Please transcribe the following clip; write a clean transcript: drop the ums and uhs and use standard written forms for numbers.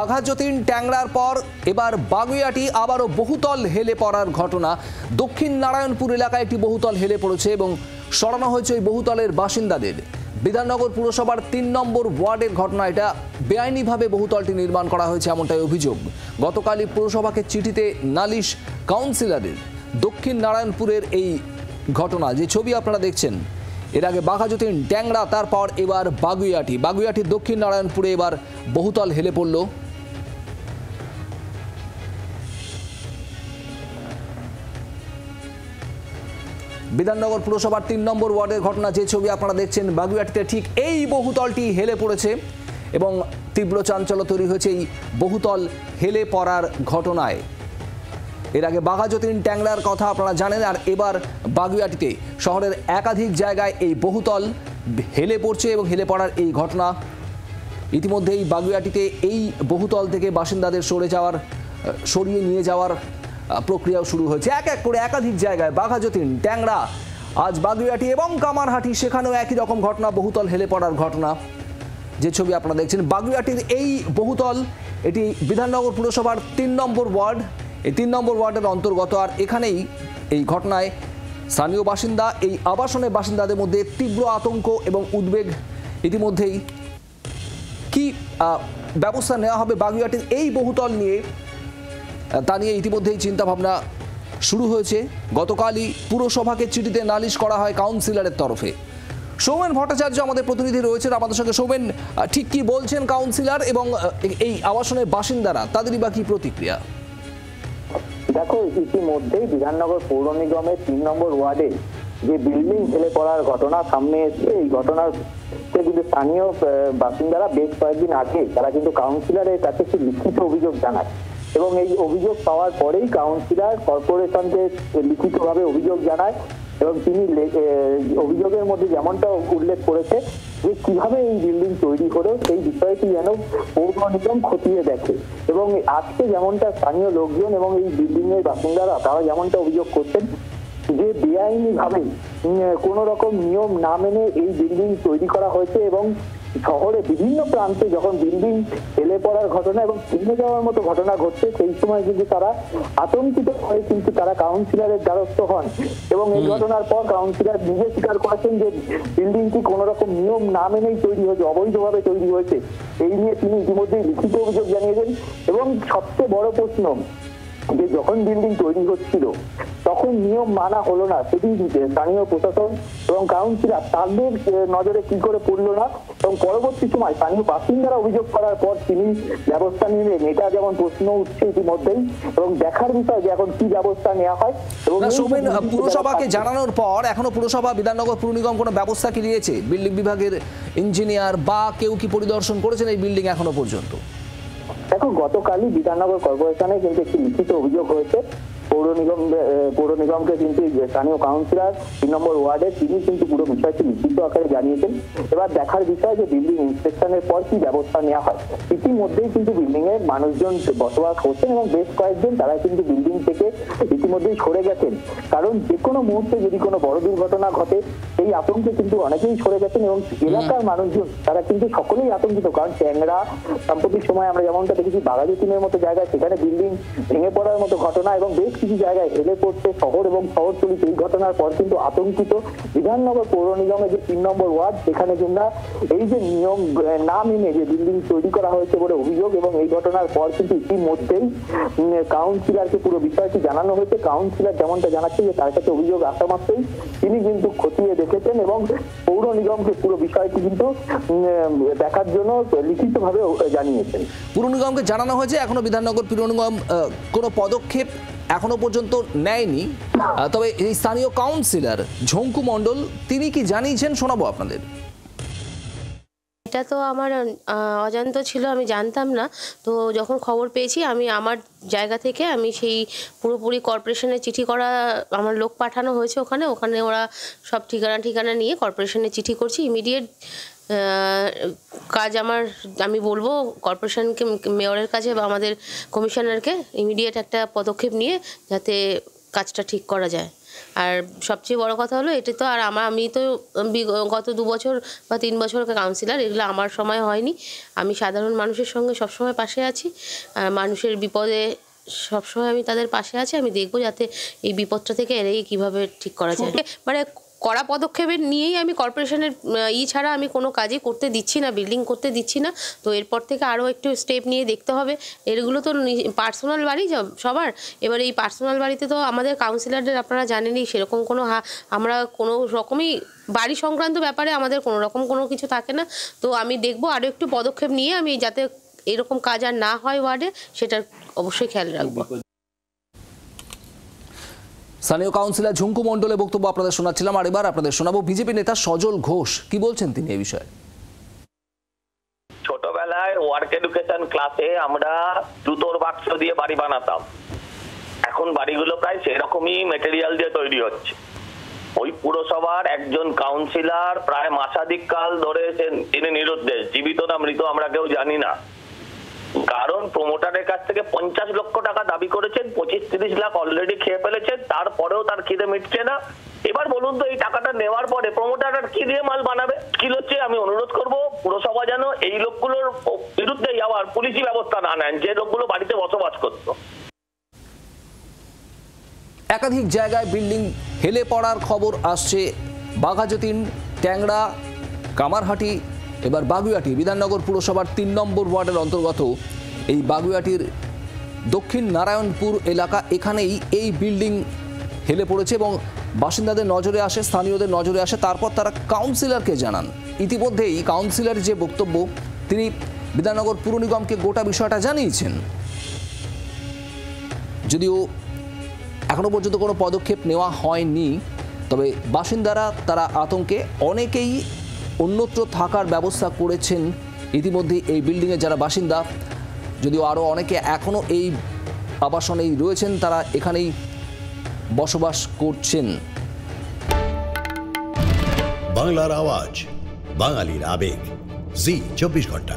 বাঘাযতীন ট্যাংরার পর এবার বাগুইআটি আবারও বহুতল হেলে পড়ার ঘটনা। দক্ষিণ নারায়ণপুর এলাকায় একটি বহুতল হেলে পড়েছে এবং সরানো হয়েছে ওই বহুতলের বাসিন্দাদের। বিধাননগর পুরসভার ৩ নম্বর ওয়ার্ডের ঘটনা। এটা বেআইনিভাবে বহুতলটি নির্মাণ করা হয়েছে এমনটাই অভিযোগ। গতকালই পুরসভাকে চিঠিতে নালিশ কাউন্সিলরের। দক্ষিণ নারায়ণপুরের এই ঘটনা, যে ছবি আপনারা দেখছেন, এর আগে বাঘাযতীন ট্যাংরা, তারপর এবার বাগুইআটির দক্ষিণ নারায়ণপুরে এবার বহুতল হেলে পড়ল। বিধাননগর পুরসভার ৩ নম্বর ওয়ার্ডের ঘটনা, যে ছবি আপনারা দেখছেন, বাগুইআটিতে ঠিক এই বহুতলটি হেলে পড়েছে এবং তীব্র চাঞ্চল্য তৈরি হয়েছে এই বহুতল হেলে পড়ার ঘটনায়। এর আগে বাঘাযতীন ট্যাংরার কথা আপনারা জানেন, আর এবার বাগুইআটিতে শহরের একাধিক জায়গায় এই বহুতল হেলে পড়ছে এবং হেলে পড়ার এই ঘটনা। ইতিমধ্যেই বাগুইআটিতে এই বহুতল থেকে বাসিন্দাদের সরিয়ে নিয়ে যাওয়ার প্রক্রিয়াও শুরু হয়েছে। এক এক করে একাধিক জায়গায় বাঘাযতীন, ট্যাংরা, আজ বাগুইআটি এবং কামারহাটি, সেখানেও একই রকম ঘটনা, বহুতল হেলে পড়ার ঘটনা। যে ছবি আপনারা দেখছেন, বাগুইআটির এই বহুতল, এটি বিধাননগর পুরসভার ৩ নম্বর ওয়ার্ড, এই ৩ নম্বর ওয়ার্ডের অন্তর্গত। আর এখানেই এই ঘটনায় স্থানীয় বাসিন্দা, এই আবাসনের বাসিন্দাদের মধ্যে তীব্র আতঙ্ক এবং উদ্বেগ। ইতিমধ্যেই কি ব্যবস্থা নেওয়া হবে বাগুইআটির এই বহুতল নিয়ে, তা নিয়ে ইতিমধ্যেই চিন্তাভাবনা শুরু হয়েছে। গতকালই পুরসভাকে চিঠিতে নালিশ করা হয় কাউন্সিলরের তরফে। সৌমেন ভট্টাচার্য আমাদের প্রতিনিধি রয়েছেন আমাদের সঙ্গে। সৌমেন, ঠিক কি বলছেন কাউন্সিলর এবং এই আবাসনের বাসিন্দারা, তাদেরই বা কি প্রতিক্রিয়া? দেখো, ইতিমধ্যেই বিধাননগর পৌর নিগমের ৩ নম্বর ওয়ার্ডে যে বিল্ডিং হেলে পড়ার ঘটনা সামনে এসেছে, এই ঘটনার কিন্তু স্থানীয় বাসিন্দারা বেশ কয়েকদিন আগে তারা কিন্তু কাউন্সিলরের কাছে একটি লিখিত অভিযোগ জানায় এবং এই অভিযোগ পাওয়ার পরেই কাউন্সিলর কর্পোরেশনকে লিখিতভাবে অভিযোগ জানায় এবং তিনি অভিযোগের মধ্যে যেমনটা উল্লেখ করেছে যে কিভাবে এই বিল্ডিং তৈরি হলো সেই বিষয়টি যেন পৌর নিগম খতিয়ে দেখে। এবং আজকে যেমনটা স্থানীয় লোকজন এবং এই বিল্ডিং এর বাসিন্দারা তারা যেমনটা অভিযোগ করছেন যে বেআইনি ভাবে কোন রকম নিয়ম না মেনে এই বিল্ডিং তৈরি করা হয়েছে এবং শহরে বিভিন্ন প্রান্তে যখন বিল্ডিং হেলে পড়ার ঘটনা এবং ভেঙে যাওয়ার মতো ঘটনা ঘটছে, সেই সময় কিন্তু তারা আতঙ্কিত হয়ে কিন্তু তারা কাউন্সিলরের দ্বারস্থ হন এবং এই ঘটনার পর কাউন্সিলর নিজে স্বীকার করেছেন যে বিল্ডিংটি কোন রকম নিয়ম না মেনেই তৈরি হয়েছে, অবৈধভাবে তৈরি হয়েছে। এই নিয়ে তিনি ইতিমধ্যেই লিখিত অভিযোগ জানিয়েছেন এবং সবচেয়ে বড় প্রশ্ন যে যখন বিল্ডিং তৈরি হচ্ছিল তখন নিয়ম মানা হলো না, সেটি স্থানীয় প্রশাসন এবং কাউন্সিলর তাদের নজরে কি করে পড়লো না এবং পরবর্তী সময় স্থানীয় বাসিন্দারা অভিযোগ করার পর তিনি ব্যবস্থা নিলেন। এটা যেমন প্রশ্ন উঠছে ইতিমধ্যেই এবং দেখার বিষয় যে এখন কি ব্যবস্থা নেওয়া হয়। এবং পুরসভাকে জানানোর পর এখনো পুরসভা, বিধাননগর পুর নিগম কোনো ব্যবস্থা কি নিয়েছে? বিল্ডিং বিভাগের ইঞ্জিনিয়ার বা কেউ কি পরিদর্শন করেছেন এই বিল্ডিং এখনো পর্যন্ত? দেখো, গতকালই বিধাননগর কর্পোরেশনে কিন্তু একটি লিখিত অভিযোগ হয়েছে পৌর নিগমকে কিন্তু স্থানীয় কাউন্সিলর ৩ নম্বর ওয়ার্ডে তিনি কিন্তু পুরো বিষয়টি লিখিত আকারে জানিয়েছেন। এবার দেখার বিষয় যে বিল্ডিং ইন্সপেকশনের পর কি ব্যবস্থা নেওয়া হয়। ইতিমধ্যেই কিন্তু বিল্ডিং এ মানুষজন বসবাস করছেন এবং বেশ কয়েকজন তারা কিন্তু বিল্ডিং থেকে ইতিমধ্যেই সরে গেছেন, কারণ যে কোনো মুহূর্তে যদি কোনো বড় দুর্ঘটনা ঘটে এই আতঙ্কে কিন্তু অনেকেই সরে গেছেন এবং এলাকার মানুষজন তারা কিন্তু সকলেই আতঙ্কিত। কারণ ট্যাংরা সাম্প্রতিক সময় আমরা যেমনটা দেখেছি বাঘাযতীনের মতো জায়গায় সেখানে বিল্ডিং ভেঙে পড়ার মতো ঘটনা এবং বেশ কিছু জায়গায় হেলে পড়ছে শহর এবং শহরতলিতে। এই ঘটনার পর কিন্তু আতঙ্কিত বিধাননগর পৌর নিগমের যে ৩ নম্বর ওয়ার্ড, সেখানে কিন্তু এই যে নিয়ম না মেনে যে বিল্ডিং তৈরি করা হয়েছে বলে অভিযোগ এবং এই ঘটনার পর কিন্তু ইতিমধ্যেই কাউন্সিলরকে পুরো বিষয়টি জানানো হয়েছে। কাউন্সিলর যেমনটা জানাচ্ছে যে তার কাছে অভিযোগ আসা মাত্রই তিনি কিন্তু খতিয়ে দেখেছেন এবং পৌর নিগমকে পুরো বিষয়টি কিন্তু দেখার জন্য লিখিতভাবে জানিয়েছেন। পুর নিগমকে জানানো হয়েছে, এখনো বিধাননগর পুর নিগম কোনো পদক্ষেপ এখনো পর্যন্ত নেয়নি। তবে এই স্থানীয় কাউন্সিলর ঝঙ্কু মণ্ডল তিনি কি জানিয়েছেন শোনাবো আপনাদের। এটা তো আমার অজান্ত ছিল, আমি জানতাম না। তো যখন খবর পেয়েছি আমি আমার জায়গা থেকে আমি সেই পুরোপুরি কর্পোরেশনে চিঠি করা, আমার লোক পাঠানো হয়েছে ওখানে ওরা সব ঠিকানা নিয়ে কর্পোরেশনে চিঠি করছি। ইমিডিয়েট কাজ আমি বলবো কর্পোরেশনকে, মেয়রের কাছে বা আমাদের কমিশনারকে ইমিডিয়েট একটা পদক্ষেপ নিয়ে যাতে কাজটা ঠিক করা যায়। আর সবচেয়ে বড় কথা হলো এটা তো আর আমি তো গত 2 বছর বা 3 বছর কাউন্সিলর, এগুলো আমার সময় হয়নি। আমি সাধারণ মানুষের সঙ্গে সবসময় পাশে আছি, আর মানুষের বিপদে সবসময় আমি তাদের পাশে আছি। আমি দেখবো যাতে এই বিপদটা থেকে এড়িয়ে কীভাবে ঠিক করা যায়, মানে কড়া পদক্ষেপের নিয়েই আমি কর্পোরেশনের ছাড়া আমি কোনো কাজই করতে দিচ্ছি না, বিল্ডিং করতে দিচ্ছি না। তো এরপর থেকে আরও একটু স্টেপ নিয়ে দেখতে হবে। এগুলো তো পার্সোনাল বাড়ি সবার, এবার এই পার্সোনাল বাড়িতে তো আমাদের কাউন্সিলরদের আপনারা জানেনই সেরকম কোনো আমরা কোনো রকমই বাড়ি সংক্রান্ত ব্যাপারে আমাদের কোনো রকম কোনো কিছু থাকে না। তো আমি দেখবো আরও একটু পদক্ষেপ নিয়ে আমি যাতে এরকম কাজ আর না হয় ওয়ার্ডে, সেটার অবশ্যই খেয়াল রাখবো। স্থানীয় কাউন্সিলর ঝুঙ্কু মণ্ডলের বক্তব্য আপনাদের শোনাচ্ছিলাম, আর এবার আপনাদের শোনাবো বিজেপি নেতা সজল ঘোষ। কি বলছেন তিনি এই বিষয়ে? ছোটবেলায় ওয়ার্ক এডুকেশন ক্লাসে আমরা জুতোর বাক্স দিয়ে বাড়ি বানাতাম, এখন বাড়িগুলো প্রায় সেরকমই মেটেরিয়াল দিয়ে তৈরি হচ্ছে। ওই পুরসভার একজন কাউন্সিলর প্রায় মাসাধিক কাল ধরে তিনি নিরুদ্দেশ, জীবিত না মৃত আমরা কেউ জানি না। কারণ প্রমোটারের কাছ থেকে 50 লক্ষ টাকা দাবি করেছেন, 25-30 লাখ অলরেডি খেয়ে ফেলেছেন, তারপরেও তার খিদে মিটছে না। এবার বলুন তো, এই টাকাটা নেওয়ার পরে প্রমোটার আর কি দিয়ে মাল বানাবে? কি হচ্ছে? আমি অনুরোধ করব পুরসভা যেন এই লোকগুলোর বিরুদ্ধে আবার পুলিশি ব্যবস্থা না নেন, যে লোকগুলো বাড়িতে বসবাস করত। একাধিক জায়গায় বিল্ডিং হেলে পড়ার খবর আসছে। বাঘাযতীন, ট্যাংরা, কামারহাটি, এবার বাগুইআটি বিধাননগর পুরসভার 3 নম্বর ওয়ার্ডের অন্তর্গত এই বাগুইআটির দক্ষিণ নারায়ণপুর এলাকা, এখানেই এই বিল্ডিং হেলে পড়েছে এবং বাসিন্দাদের নজরে আসে, স্থানীয়দের নজরে আসে। তারপর তারা কাউন্সিলরকে জানান। ইতিমধ্যেই কাউন্সিলরের যে বক্তব্য, তিনি বিধাননগর পুর নিগমকে গোটা বিষয়টা জানিয়েছেন। যদিও এখনো পর্যন্ত কোনো পদক্ষেপ নেওয়া হয়নি, তবে বাসিন্দারা তারা আতঙ্কে, অনেকেই অন্যত্র থাকার ব্যবস্থা করেছেন ইতিমধ্যে এই বিল্ডিংয়ে যারা বাসিন্দা। যদিও আরও অনেকে এখনও এই আবাসনেই রয়েছেন, তারা এখানেই বসবাস করছেন। বাংলার আওয়াজ, বাঙালির আবেগ, জি 24 ঘন্টা।